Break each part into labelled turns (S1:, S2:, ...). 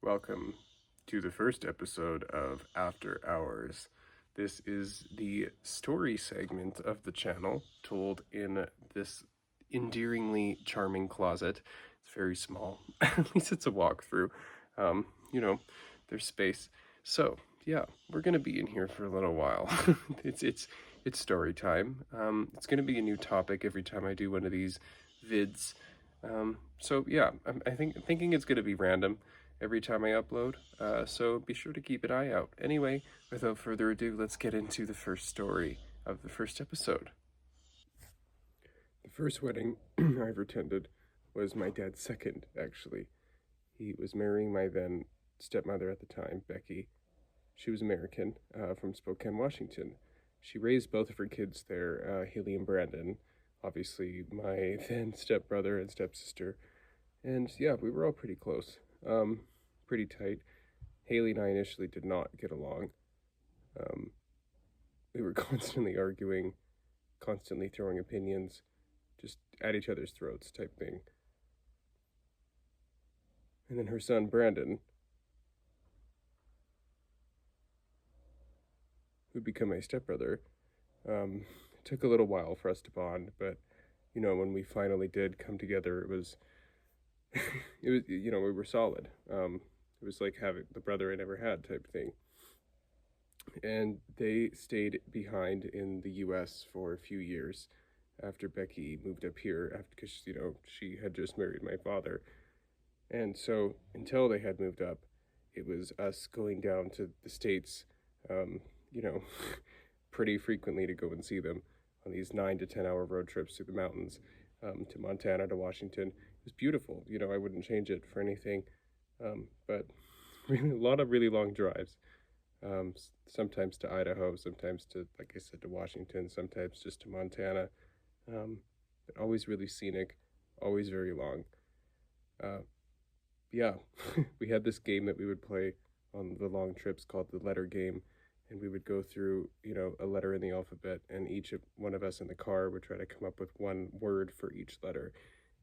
S1: Welcome to the first episode of After Hours. This is the story segment of the channel told in this endearingly charming closet. It's very small. At least it's a walkthrough. Um, you know, there's space. So, yeah, we're gonna be in here for a little while. it's story time. It's gonna be a new topic every time I do one of these vids. So yeah, thinking it's gonna be random every time I upload, so be sure to keep an eye out. Anyway, without further ado, let's get into the first story of the first episode. The first wedding I ever attended was my dad's second, actually. He was marrying my then stepmother at the time, Becky. She was American, from Spokane, Washington. She raised both of her kids there, Haley and Brandon, obviously my then stepbrother and stepsister. And yeah, we were all pretty close, pretty tight. Haley and I initially did not get along. We were constantly arguing, constantly throwing opinions, just at each other's throats type thing. And then her son, Brandon, who'd become my stepbrother, it took a little while for us to bond, but when we finally did come together, it was we were solid. It was like having the brother I never had type thing. And they stayed behind in the US for a few years after Becky moved up here, because she had just married my father. And so until they had moved up, it was us going down to the States, you know, pretty frequently to go and see them on these 9 to 10 hour road trips through the mountains, to Montana, to Washington. It was beautiful. I wouldn't change it for anything. But really, a lot of really long drives. Sometimes to Idaho, sometimes to, like I said, to Washington, sometimes just to Montana. But always really scenic, always very long. Yeah, we had this game that we would play on the long trips called the letter game, and we would go through, a letter in the alphabet, and each of one of us in the car would try to come up with one word for each letter,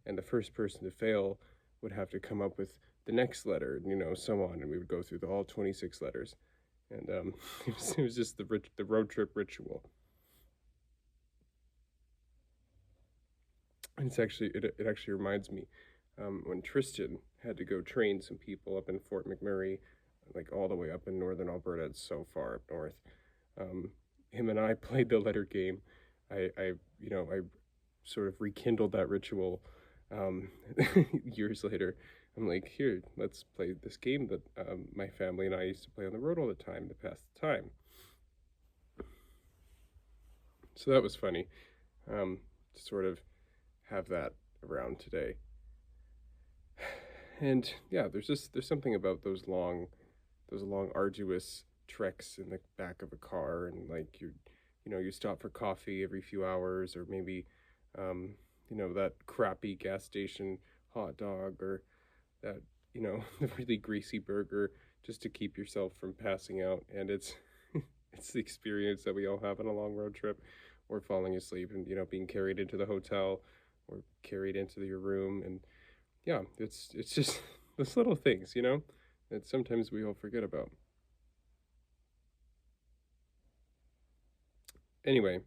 S1: and the first person to fail would have to come up with the next letter, so on, and we would go through all 26 letters, and it was just the road trip ritual. And it actually reminds me, when Tristan had to go train some people up in Fort McMurray, like all the way up in northern Alberta. It's so far up north. Him and I played the letter game. I sort of rekindled that ritual, years later. I'm like, here, let's play this game that, my family and I used to play on the road all the time to pass the time. So that was funny, to sort of have that around today. And yeah, there's something about those long arduous treks in the back of a car, and like you stop for coffee every few hours, or maybe that crappy gas station hot dog, or that the really greasy burger, just to keep yourself from passing out. And it's it's the experience that we all have on a long road trip, or falling asleep and being carried into the hotel or carried into your room. And yeah, it's just those little things, that sometimes we all forget about. Anyway,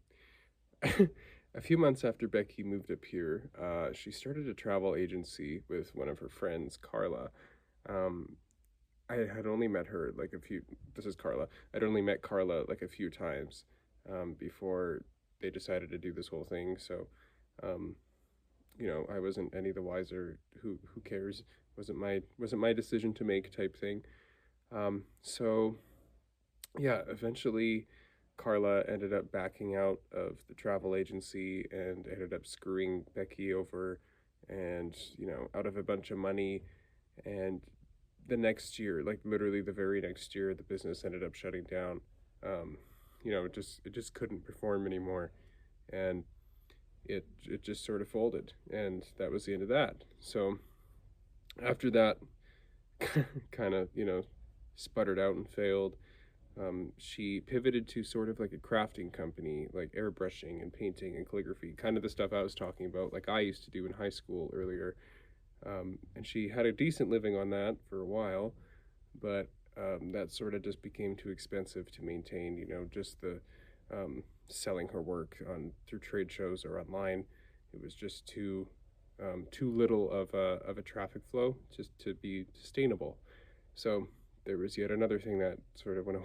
S1: a few months after Becky moved up here, she started a travel agency with one of her friends, Carla. I had only met her like a few. This is Carla. I'd only met Carla like a few times, before they decided to do this whole thing. So, I wasn't any the wiser. Who cares? Wasn't my decision to make type thing. So yeah, eventually Carla ended up backing out of the travel agency and ended up screwing Becky over, and out of a bunch of money. And the next year, like literally the very next year, the business ended up shutting down. It just couldn't perform anymore, and it just sort of folded, and that was the end of that. So after that, kind of sputtered out and failed. She pivoted to sort of like a crafting company, like airbrushing and painting and calligraphy, kind of the stuff I was talking about, like I used to do in high school earlier. And she had a decent living on that for a while. but that sort of just became too expensive to maintain. Just the selling her work on through trade shows or online. It was just too little of a traffic flow just to be sustainable. So there was yet another thing that sort of went,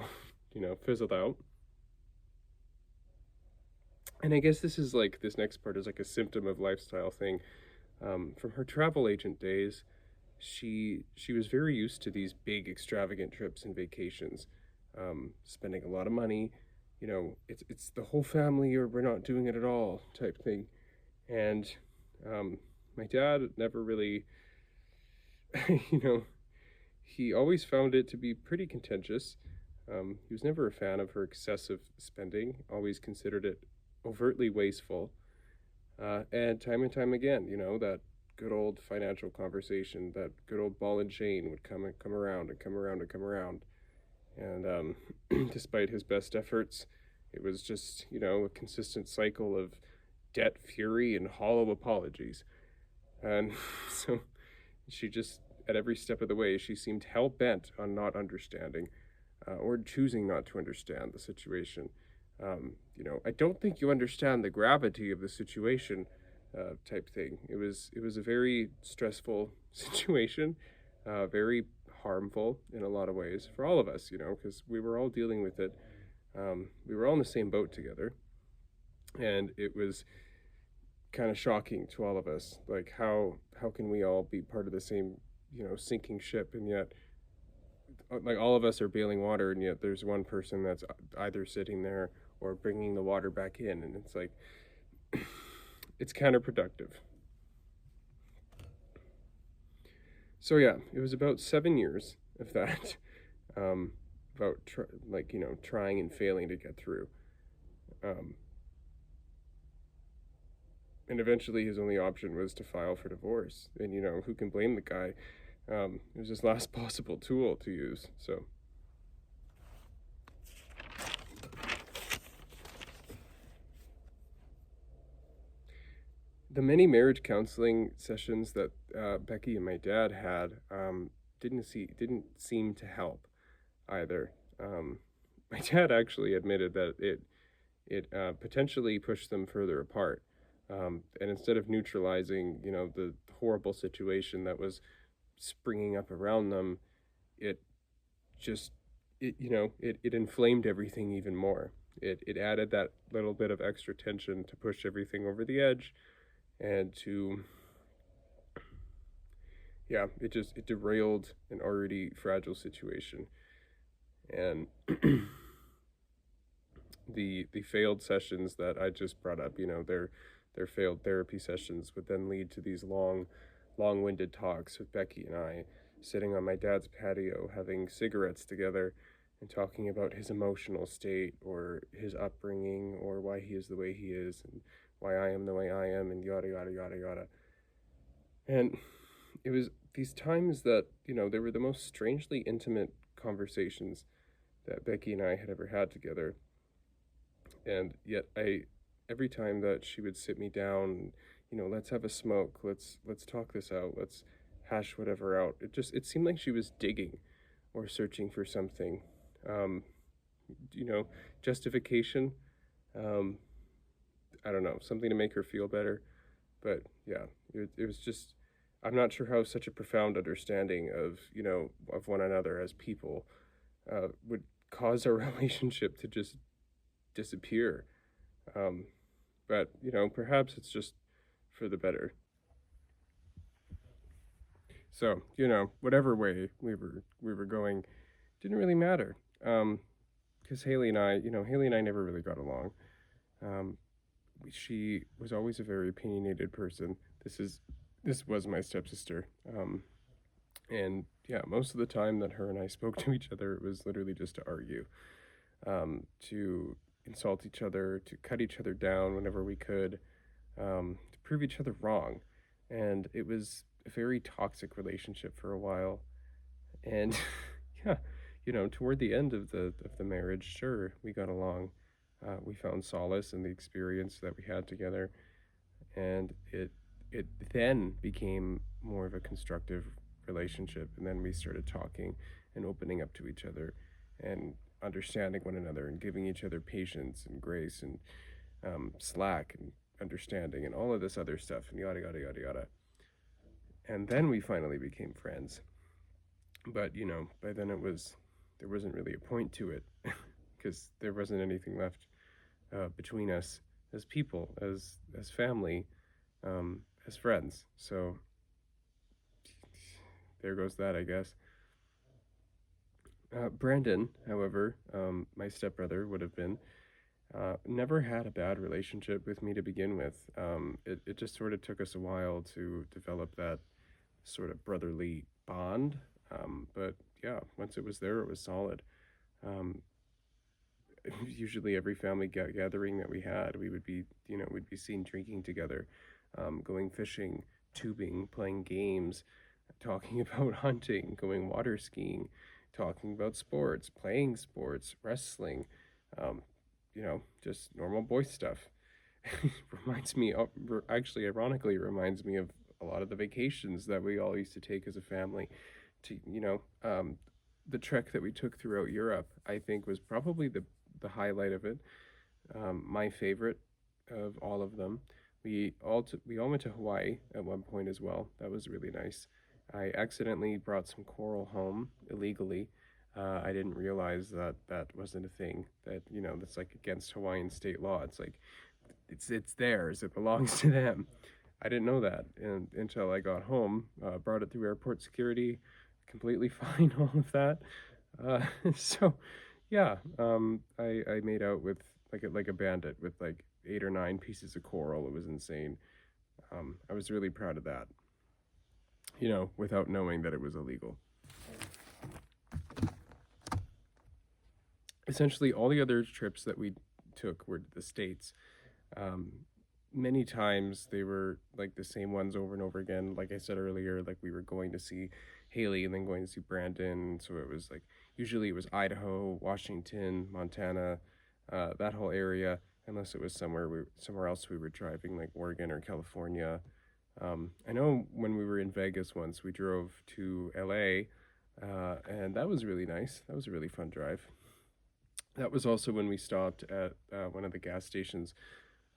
S1: fizzled out. And I guess this next part is like a symptom of lifestyle thing. From her travel agent days, she was very used to these big extravagant trips and vacations, spending a lot of money. It's the whole family or we're not doing it at all type thing. And my dad never really, you know, he always found it to be pretty contentious. He was never a fan of her excessive spending, always considered it overtly wasteful. And time again, that good old financial conversation, that good old ball and chain would come around and come around and come around. And despite his best efforts, it was just, a consistent cycle of debt fury and hollow apologies. And so she just, at every step of the way, she seemed hell bent on not understanding or choosing not to understand the situation. I don't think you understand the gravity of the situation, type thing. It was a very stressful situation, very harmful in a lot of ways for all of us. Because we were all dealing with it. We were all in the same boat together, and it was kind of shocking to all of us. Like how can we all be part of the same sinking ship, and yet like all of us are bailing water, and yet there's one person that's either sitting there or bringing the water back in, and it's like it's counterproductive. So yeah, it was about 7 years of that, about trying and failing to get through, um, and eventually his only option was to file for divorce. And who can blame the guy? It was his last possible tool to use. So the many marriage counseling sessions that Becky and my dad had didn't seem to help either. My dad actually admitted that it potentially pushed them further apart. And instead of neutralizing, the horrible situation that was springing up around them, it just it inflamed everything even more. It added that little bit of extra tension to push everything over the edge, and to yeah, it derailed an already fragile situation. And the failed sessions that I just brought up, their failed therapy sessions would then lead to these long-winded talks with Becky and I, sitting on my dad's patio having cigarettes together and talking about his emotional state or his upbringing or why he is the way he is and why I am the way I am and yada yada yada yada. And it was these times that, they were the most strangely intimate conversations that Becky and I had ever had together. And yet every time that she would sit me down, let's have a smoke, let's talk this out, let's hash whatever out. It seemed like she was digging or searching for something. Um, you know, Justification. Um, I don't know, something to make her feel better. But yeah, it was just I'm not sure how such a profound understanding of of one another as people would cause our relationship to just disappear. Um, but perhaps it's just for the better. So whatever way we were going, didn't really matter. Because Haley and I never really got along. Um, she was always a very opinionated person. This was my stepsister. And yeah, most of the time that her and I spoke to each other, it was literally just to argue, to insult each other, to cut each other down whenever we could, to prove each other wrong. And it was a very toxic relationship for a while. And yeah, toward the end of the marriage, sure, we got along. We found solace in the experience that we had together, and it then became more of a constructive relationship, and then we started talking and opening up to each other and understanding one another and giving each other patience and grace and slack and understanding and all of this other stuff and yada yada yada yada. And then we finally became friends. But by then there wasn't really a point to it because there wasn't anything left between us as people, as family, as friends. So there goes that, I guess. Brandon, however, my stepbrother would have been, never had a bad relationship with me to begin with. It just sort of took us a while to develop that sort of brotherly bond. But yeah, once it was there, it was solid. Um, Usually every family gathering that we had, we would be, we'd be seen drinking together, going fishing, tubing, playing games, talking about hunting, going water skiing, talking about sports, playing sports, wrestling, just normal boy stuff. Reminds me of, actually, ironically, reminds me of a lot of the vacations that we all used to take as a family. To the trek that we took throughout Europe, I think, was probably the highlight of it. My favorite of all of them. We all went to Hawaii at one point as well. That was really nice. I accidentally brought some coral home illegally. I didn't realize that that wasn't a thing. That that's like against Hawaiian state law. It's like it's theirs. It belongs to them. I didn't know that until I got home. Brought it through airport security. Completely fine. All of that. So yeah, I made out with like a bandit with like 8 or 9 pieces of coral. It was insane. I was really proud of that. Without knowing that it was illegal. Essentially, all the other trips that we took were to the States. Um, Many times they were like the same ones over and over again. Like I said earlier, like we were going to see Haley and then going to see Brandon. So it was like usually it was Idaho, Washington, Montana, that whole area. Unless it was somewhere else we were driving, like Oregon or California. I know when we were in Vegas once, we drove to LA, and that was really nice. That was a really fun drive. That was also when we stopped at one of the gas stations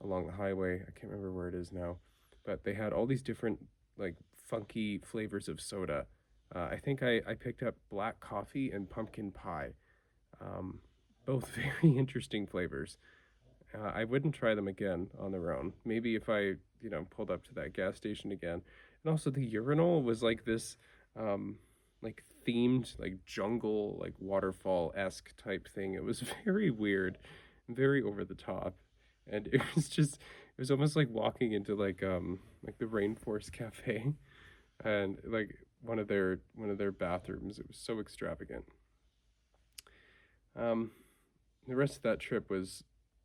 S1: along the highway. I can't remember where it is now, but they had all these different like funky flavors of soda. I think I picked up black coffee and pumpkin pie. Um, Both very interesting flavors. I wouldn't try them again on their own. Maybe if I, pulled up to that gas station again. And also the urinal was like this, like themed, like jungle, like waterfall esque type thing. It was very weird, very over the top, and it was almost like walking into like the Rainforest Cafe, and like one of their bathrooms. It was so extravagant. Um, the rest of that trip was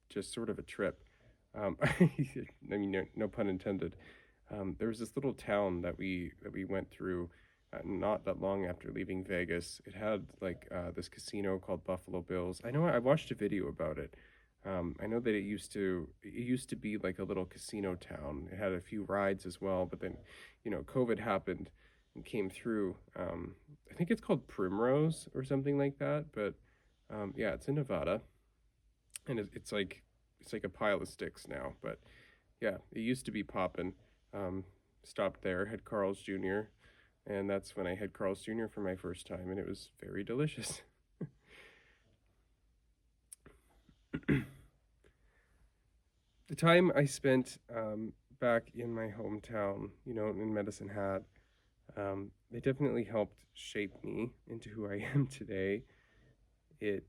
S1: just sort of a trip. I mean, no pun intended. There was this little town that we went through, not that long after leaving Vegas. It had like this casino called Buffalo Bills. I know I watched a video about it. I know that it used to be like a little casino town. It had a few rides as well, but then, COVID happened and came through. I think it's called Primrose or something like that. But yeah, it's in Nevada, and it's like a pile of sticks now. But yeah, it used to be poppin'. Um, Stopped there, had Carl's Jr., and that's when I had Carl's Jr. for my first time, and it was very delicious. The time I spent back in my hometown, in Medicine Hat, it definitely helped shape me into who I am today. It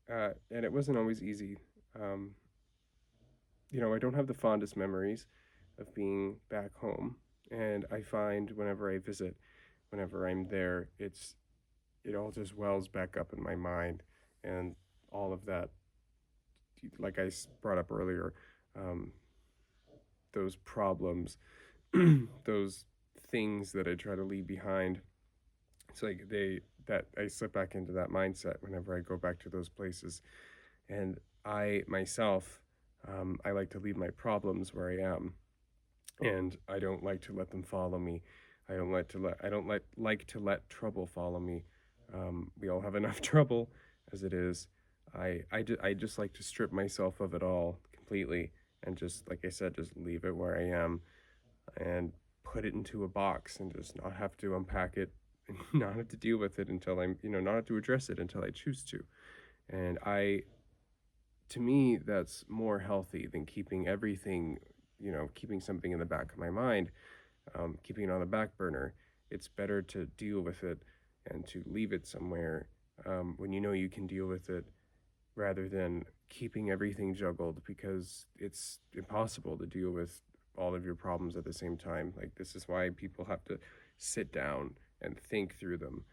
S1: and it wasn't always easy. Um, I don't have the fondest memories of being back home, and I find whenever I visit, whenever I'm there, it all just wells back up in my mind, and all of that, like brought up earlier, um, those problems, those things that I try to leave behind. It's like that I slip back into that mindset whenever I go back to those places, and I myself, I like to leave my problems where I am, and I don't like to let them follow me. I don't like to let trouble follow me. We all have enough trouble as it is. I just like to strip myself of it all completely and just, like I said, just leave it where I am and put it into a box and just not have to unpack it and not have to deal with it until I'm, not have to address it until I choose to. And to me, that's more healthy than keeping everything, keeping something in the back of my mind, keeping it on the back burner. It's better to deal with it and to leave it somewhere when you know you can deal with it rather than keeping everything juggled because it's impossible to deal with all of your problems at the same time. Like, this is why people have to sit down and think through them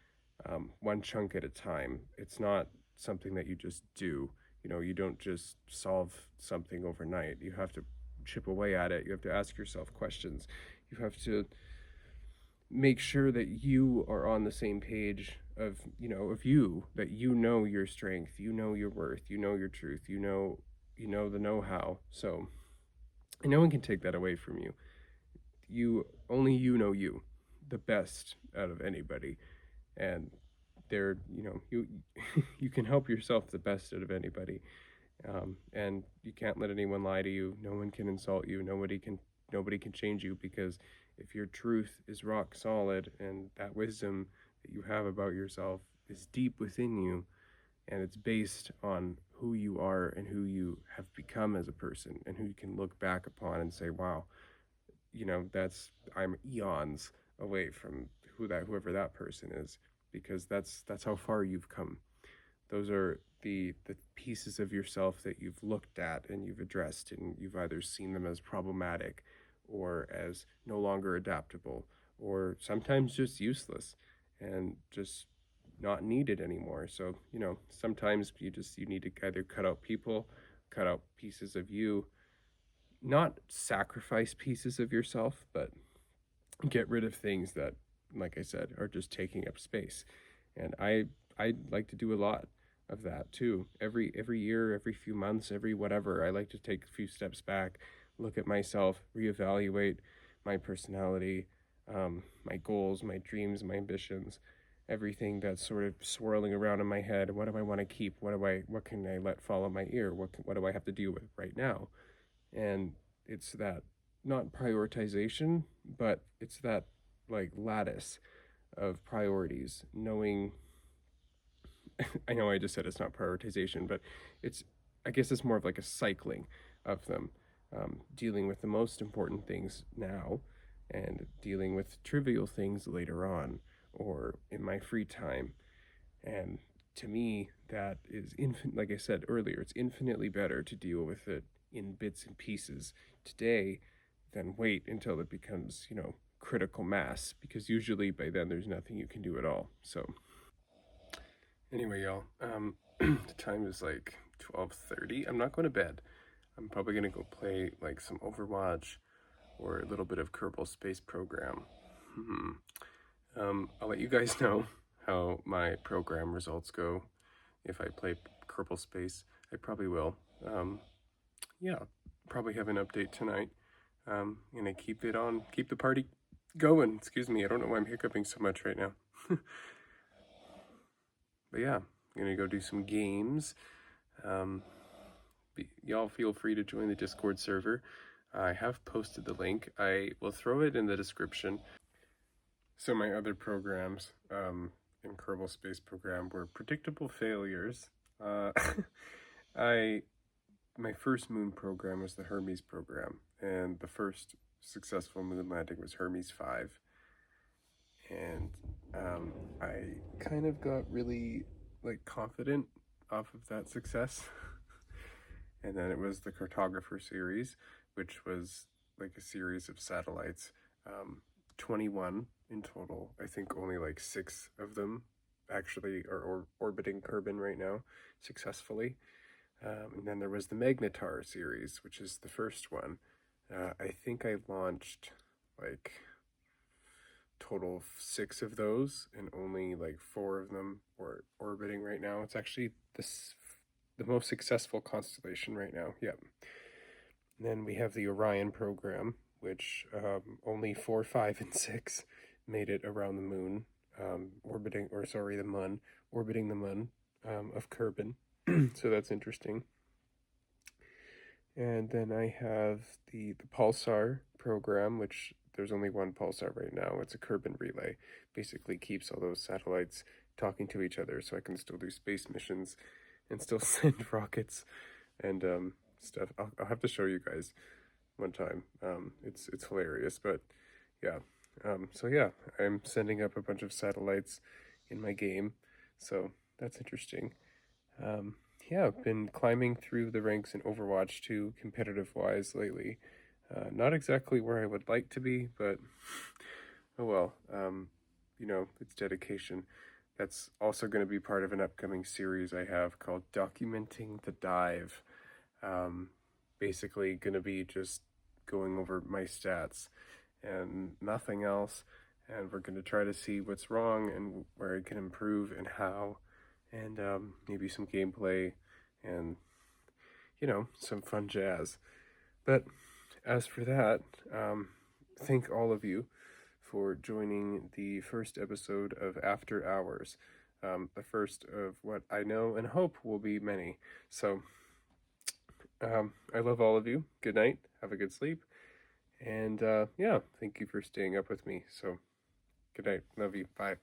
S1: one chunk at a time. It's not something that you just do. You don't just solve something overnight. You have to chip away at it. You have to ask yourself questions. You have to make sure that you are on the same page of you, that your strength, your worth, your truth, the know-how. So, and no one can take that away from you. Only you know you the best out of anybody. And you you can help yourself the best out of anybody. And you can't let anyone lie to you. No one can insult you. Nobody can change you, because if your truth is rock solid and that wisdom that you have about yourself is deep within you, and it's based on who you are and who you have become as a person, and who you can look back upon and say, wow, I'm eons away from whoever that person is, because that's how far you've come. Those are the pieces of yourself that you've looked at and you've addressed, and you've either seen them as problematic or as no longer adaptable, or sometimes just useless and just not needed anymore. So, sometimes you need to either cut out people, cut out pieces of you, not sacrifice pieces of yourself, but get rid of things that, like I said, are just taking up space. And I like to do a lot of that too. Every year, every few months, every whatever, I like to take a few steps back, look at myself, reevaluate my personality, my goals, my dreams, my ambitions, everything that's sort of swirling around in my head. What do I want to keep? What can I let fall on my ear? What do I have to deal with right now? And it's that, not prioritization, but it's that, like, lattice of priorities, knowing I know I just said it's not prioritization, but I guess it's more of like a cycling of them, dealing with the most important things now and dealing with trivial things later on or in my free time. And to me, that is like I said earlier, it's infinitely better to deal with it in bits and pieces today than wait until it becomes, critical mass, because usually by then there's nothing you can do at all. So anyway, y'all, the time is like 12:30. I'm not going to bed. I'm probably going to go play like some Overwatch or a little bit of Kerbal Space Program. I'll let you guys know how my program results go. If I play Kerbal Space, I probably will. Yeah, probably have an update tonight. Gonna keep the party going. Excuse me, I don't know why I'm hiccuping so much right now. But yeah, I'm gonna go do some games. Y'all feel free to join the Discord server. I have posted the link. I will throw it in the description. So my other programs in Kerbal Space Program were predictable failures. My first moon program was the Hermes program, and the first successful moon landing was Hermes 5. And I kind of got really confident off of that success. And then it was the Cartographer series, which was like a series of satellites, 21 in total. I think only 6 of them actually are orbiting Kerbin right now successfully. And then there was the Magnetar series, which is the first one. I think I launched total of 6 of those, and only 4 of them were orbiting right now. It's actually the most successful constellation right now. Yep. And then we have the Orion program, which only 4, 5, and 6 made it around the moon, orbiting the moon of Kerbin. So that's interesting. And then I have the Pulsar program, which there's only one Pulsar right now. It's a Kerbin relay. Basically keeps all those satellites talking to each other so I can still do space missions and still send rockets and stuff. I'll have to show you guys one time. It's hilarious, but yeah. So yeah, I'm sending up a bunch of satellites in my game, so that's interesting. Um, yeah, I've been climbing through the ranks in Overwatch 2 competitive wise lately. Not exactly where I would like to be, but oh well. It's dedication. That's also going to be part of an upcoming series I have called Documenting the Dive. Um, Basically, going to be just going over my stats and nothing else. And we're going to try to see what's wrong and where I can improve and how, and maybe some gameplay and, some fun jazz. But as for that, thank all of you for joining the first episode of After Hours, the first of what I know and hope will be many. So, I love all of you. Good night. Have a good sleep. And yeah, thank you for staying up with me. So, good night. Love you. Bye.